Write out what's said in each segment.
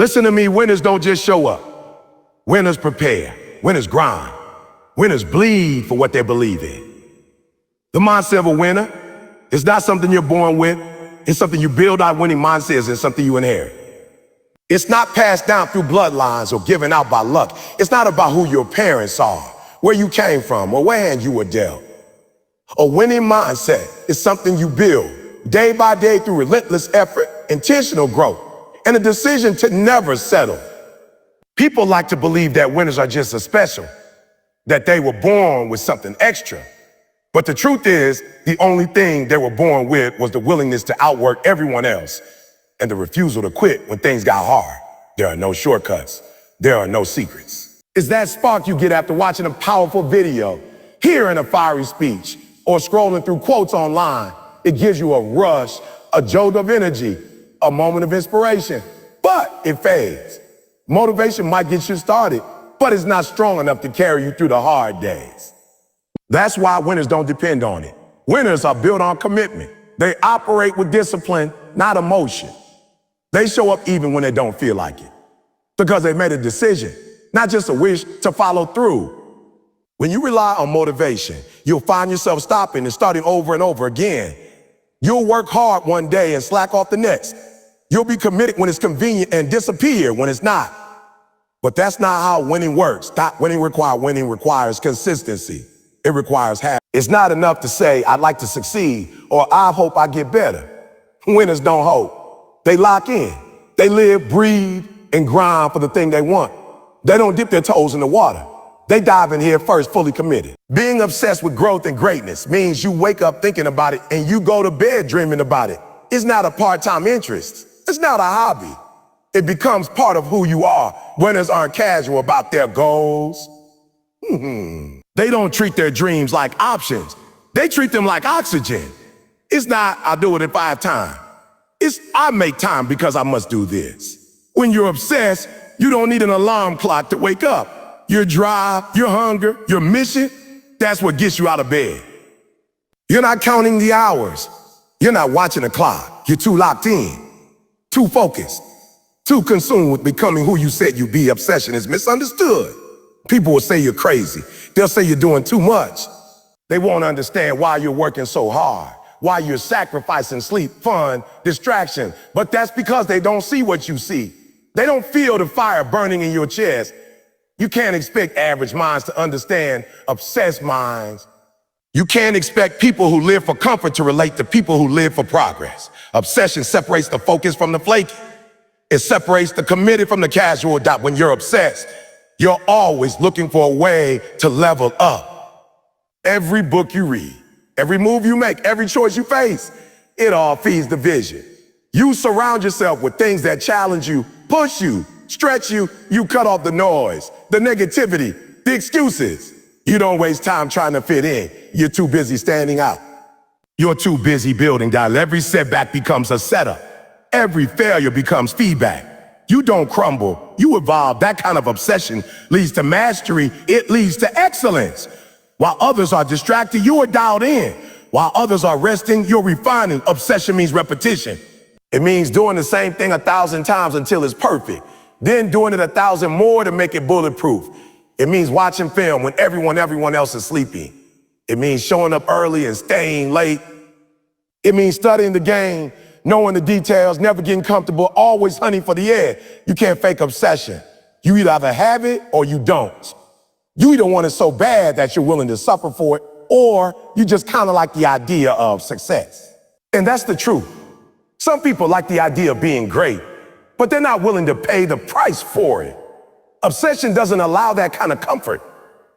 Listen to me, winners don't just show up. Winners prepare, winners grind, winners bleed for what they believe in. The mindset of a winner is not something you're born with. It's something you build out. Winning mindsets and something you inherit. It's not passed down through bloodlines or given out by luck. It's not about who your parents are, where you came from, or what hand you were dealt. A winning mindset is something you build day by day through relentless effort, intentional growth, and a decision to never settle. People like to believe that winners are just as special, that they were born with something extra. But the truth is, the only thing they were born with was the willingness to outwork everyone else and the refusal to quit when things got hard. There are no shortcuts. There are no secrets. It's that spark you get after watching a powerful video, hearing a fiery speech, or scrolling through quotes online. It gives you a rush, a jolt of energy, a moment of inspiration, but it fades. Motivation might get you started, but it's not strong enough to carry you through the hard days. That's why winners don't depend on it. Winners are built on commitment. They operate with discipline, not emotion. They show up even when they don't feel like it, because they made a decision, not just a wish to follow through. When you rely on motivation, you'll find yourself stopping and starting over and over again. You'll work hard one day and slack off the next. You'll be committed when it's convenient and disappear when it's not. But that's not how winning works. Winning requires consistency. It requires habit. It's not enough to say, I'd like to succeed, or I hope I get better. Winners don't hope. They lock in. They live, breathe, and grind for the thing they want. They don't dip their toes in the water. They dive in here first, fully committed. Being obsessed with growth and greatness means you wake up thinking about it and you go to bed dreaming about it. It's not a part-time interest. It's not a hobby. It becomes part of who you are. Winners aren't casual about their goals. They don't treat their dreams like options. They treat them like oxygen. It's not, I'll do it if I have time. It's, I make time because I must do this. When you're obsessed, you don't need an alarm clock to wake up. Your drive, your hunger, your mission, that's what gets you out of bed. You're not counting the hours. You're not watching the clock. You're too locked in, too focused, too consumed with becoming who you said you'd be. Obsession is misunderstood. People will say you're crazy. They'll say you're doing too much. They won't understand why you're working so hard, why you're sacrificing sleep, fun, distraction. But that's because they don't see what you see. They don't feel the fire burning in your chest. You can't expect average minds to understand obsessed minds. You can't expect people who live for comfort to relate to people who live for progress. Obsession separates the focus from the flaky. It separates the committed from the casual. When you're obsessed, you're always looking for a way to level up. Every book you read, every move you make, every choice you face, it all feeds the vision. You surround yourself with things that challenge you, push you, stretch you. You cut off the noise, the negativity, the excuses. You don't waste time trying to fit in. You're too busy standing out. You're too busy building that. Every setback becomes a setup. Every failure becomes feedback. You don't crumble, you evolve. That kind of obsession leads to mastery. It leads to excellence. While others are distracted, you are dialed in. While others are resting, you're refining. Obsession means repetition. It means doing the same thing 1,000 times until it's perfect, then doing it 1,000 more to make it bulletproof. It means watching film when everyone else is sleeping. It means showing up early and staying late. It means studying the game, knowing the details, never getting comfortable, always hunting for the edge. You can't fake obsession. You either have it or you don't. You either want it so bad that you're willing to suffer for it, or you just kind of like the idea of success. And that's the truth. Some people like the idea of being great, but they're not willing to pay the price for it. Obsession doesn't allow that kind of comfort.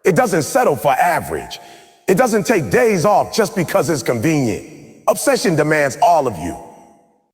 It doesn't settle for average. It doesn't take days off just because it's convenient. Obsession demands all of you.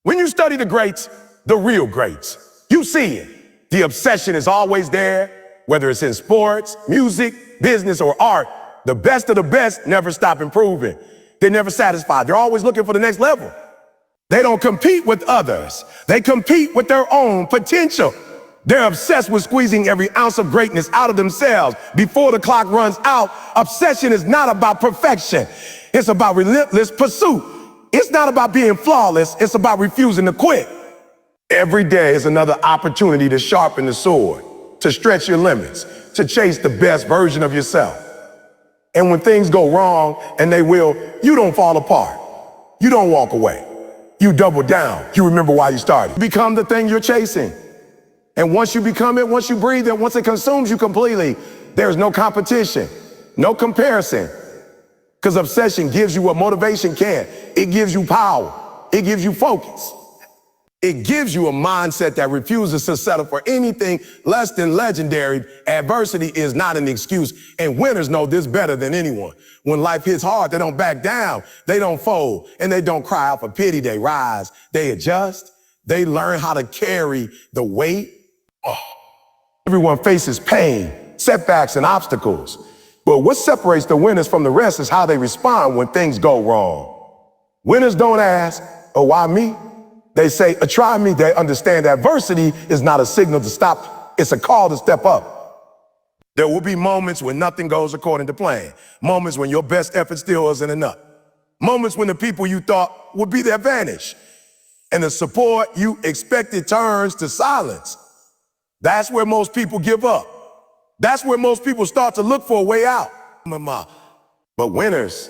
When you study the greats, the real greats, you see it. The obsession is always there, whether it's in sports, music, business, or art. The best of the best never stop improving. They're never satisfied. They're always looking for the next level. They don't compete with others. They compete with their own potential. They're obsessed with squeezing every ounce of greatness out of themselves before the clock runs out. Obsession is not about perfection. It's about relentless pursuit. It's not about being flawless. It's about refusing to quit. Every day is another opportunity to sharpen the sword, to stretch your limits, to chase the best version of yourself. And when things go wrong, and they will, you don't fall apart. You don't walk away. You double down. You remember why you started. You become the thing you're chasing. And once you become it, once you breathe it, once it consumes you completely, there's no competition, no comparison. Because obsession gives you what motivation can't. It gives you power. It gives you focus. It gives you a mindset that refuses to settle for anything less than legendary. Adversity is not an excuse, and winners know this better than anyone. When life hits hard, they don't back down, they don't fold, and they don't cry out for pity. They rise, they adjust, they learn how to carry the weight. Everyone faces pain, setbacks, and obstacles. But what separates the winners from the rest is how they respond when things go wrong. Winners don't ask, oh, why me? They say, try me. They understand adversity is not a signal to stop. It's a call to step up. There will be moments when nothing goes according to plan. Moments when your best effort still isn't enough. Moments when the people you thought would be there vanish. And the support you expected turns to silence. That's where most people give up. That's where most people start to look for a way out. But winners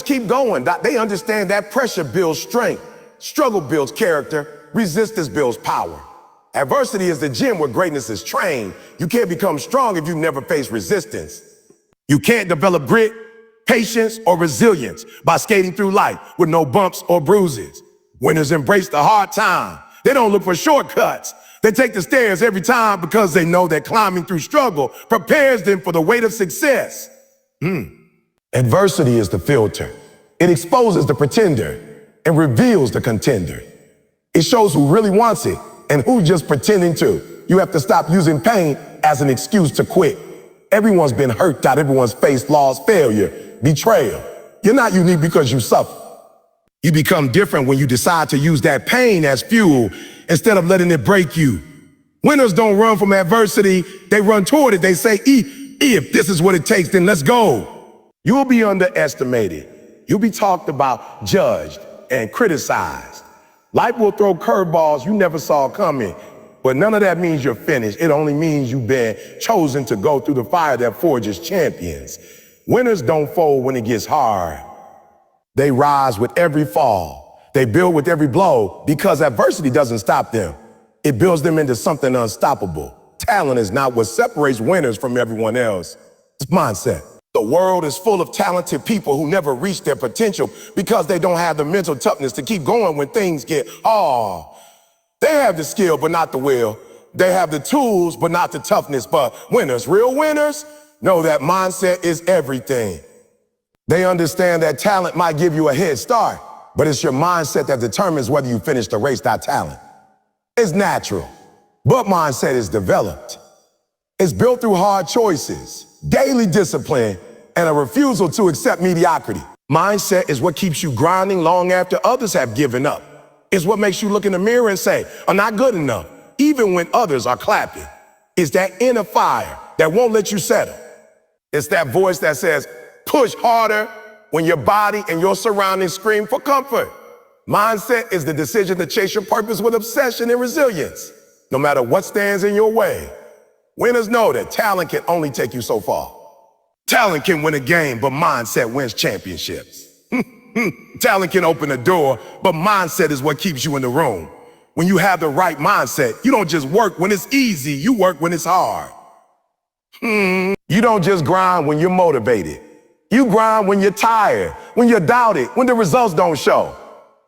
keep going. They understand that pressure builds strength. Struggle builds character, resistance builds power. Adversity is the gym where greatness is trained. You can't become strong if you've never faced resistance. You can't develop grit, patience, or resilience by skating through life with no bumps or bruises. Winners embrace the hard time. They don't look for shortcuts. They take the stairs every time because they know that climbing through struggle prepares them for the weight of success. Adversity is the filter. It exposes the pretender and reveals the contender. It shows who really wants it and who's just pretending to. You have to stop using pain as an excuse to quit. Everyone's been hurt out. Everyone's faced loss, failure, betrayal. You're not unique because you suffer. You become different when you decide to use that pain as fuel instead of letting it break you. Winners don't run from adversity. They run toward it. They say, if this is what it takes, then let's go. You'll be underestimated. You'll be talked about, judged, and criticized. Life will throw curveballs you never saw coming, but none of that means you're finished. It only means you've been chosen to go through the fire that forges champions. Winners don't fold when it gets hard. They rise with every fall. They build with every blow because adversity doesn't stop them. It builds them into something unstoppable. Talent is not what separates winners from everyone else. It's mindset. The world is full of talented people who never reach their potential because they don't have the mental toughness to keep going when things get hard. They have the skill, but not the will. They have the tools, but not the toughness. But winners, real winners, know that mindset is everything. They understand that talent might give you a head start, but it's your mindset that determines whether you finish the race. That talent is natural, but mindset is developed. It's built through hard choices, daily discipline, and a refusal to accept mediocrity. Mindset is what keeps you grinding long after others have given up. It's what makes you look in the mirror and say, I'm not good enough, even when others are clapping. It's that inner fire that won't let you settle. It's that voice that says, push harder when your body and your surroundings scream for comfort. Mindset is the decision to chase your purpose with obsession and resilience, no matter what stands in your way. Winners know that talent can only take you so far. Talent can win a game, but mindset wins championships. Talent can open a door, but mindset is what keeps you in the room. When you have the right mindset, you don't just work when it's easy, you work when it's hard. You don't just grind when you're motivated. You grind when you're tired, when you're doubted, when the results don't show.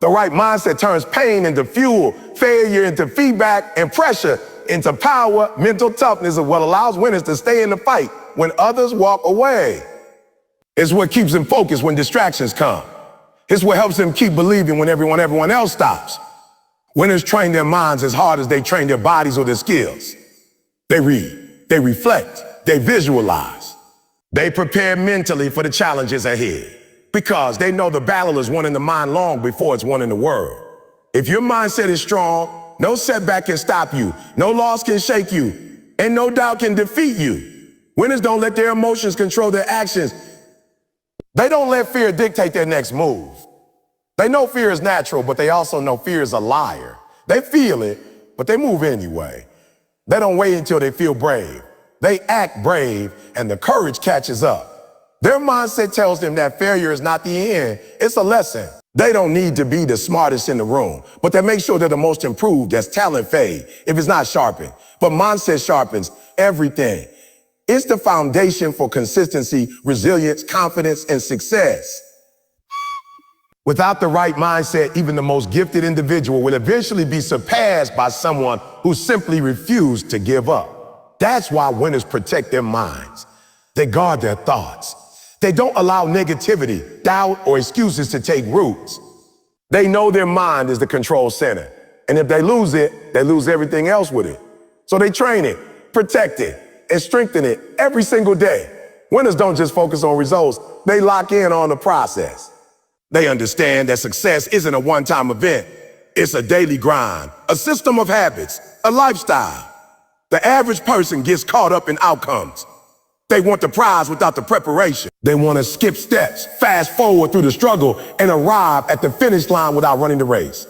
The right mindset turns pain into fuel, failure into feedback, and pressure into power. Mental toughness is what allows winners to stay in the fight when others walk away. It's what keeps them focused when distractions come. It's what helps them keep believing when everyone else stops. Winners train their minds as hard as they train their bodies or their skills. They read, they reflect, they visualize. They prepare mentally for the challenges ahead because they know the battle is won in the mind long before it's won in the world. If your mindset is strong, no setback can stop you, no loss can shake you, and no doubt can defeat you. Winners don't let their emotions control their actions. They don't let fear dictate their next move. They know fear is natural, but they also know fear is a liar. They feel it, but they move anyway. They don't wait until they feel brave. They act brave, and the courage catches up. Their mindset tells them that failure is not the end, it's a lesson. They don't need to be the smartest in the room, but they make sure they're the most improved as talent fade if it's not sharpened. But mindset sharpens everything. It's the foundation for consistency, resilience, confidence, and success. Without the right mindset, even the most gifted individual will eventually be surpassed by someone who simply refused to give up. That's why winners protect their minds. They guard their thoughts. They don't allow negativity, doubt, or excuses to take roots. They know their mind is the control center. And if they lose it, they lose everything else with it. So they train it, protect it, and strengthen it every single day. Winners don't just focus on results, they lock in on the process. They understand that success isn't a one-time event. It's a daily grind, a system of habits, a lifestyle. The average person gets caught up in outcomes. They want the prize without the preparation. They want to skip steps, fast forward through the struggle, and arrive at the finish line without running the race.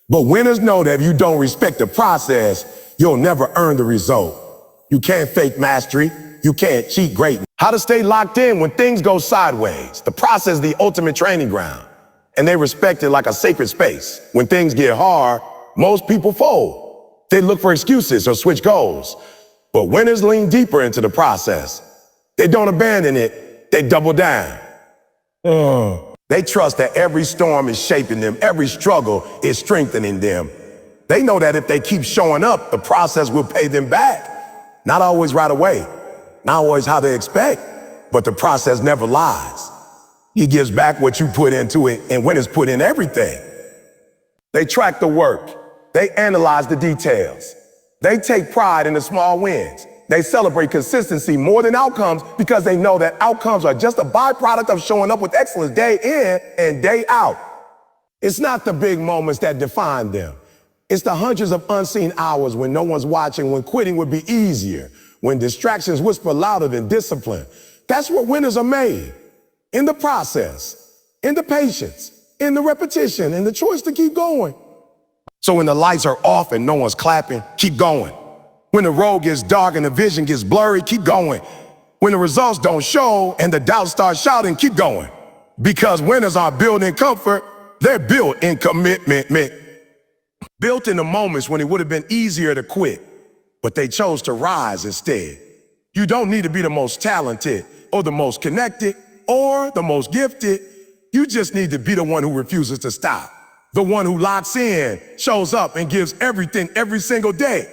But winners know that if you don't respect the process, you'll never earn the result. You can't fake mastery. You can't cheat greatness. How to stay locked in when things go sideways. The process is the ultimate training ground, and they respect it like a sacred space. When things get hard, most people fold. They look for excuses or switch goals. But winners lean deeper into the process. They don't abandon it, they double down. They trust that every storm is shaping them, every struggle is strengthening them. They know that if they keep showing up, the process will pay them back. Not always right away, not always how they expect, but the process never lies. He gives back what you put into it, and winners put in everything. They track the work, they analyze the details. They take pride in the small wins. They celebrate consistency more than outcomes because they know that outcomes are just a byproduct of showing up with excellence day in and day out. It's not the big moments that define them. It's the hundreds of unseen hours when no one's watching, when quitting would be easier, when distractions whisper louder than discipline. That's where winners are made. In the process, in the patience, in the repetition, in the choice to keep going. So when the lights are off and no one's clapping, keep going. When the road gets dark and the vision gets blurry, keep going. When the results don't show and the doubts start shouting, keep going. Because winners aren't built in comfort, they're built in commitment. Built in the moments when it would have been easier to quit, but they chose to rise instead. You don't need to be the most talented or the most connected or the most gifted. You just need to be the one who refuses to stop. The one who locks in, shows up, and gives everything every single day.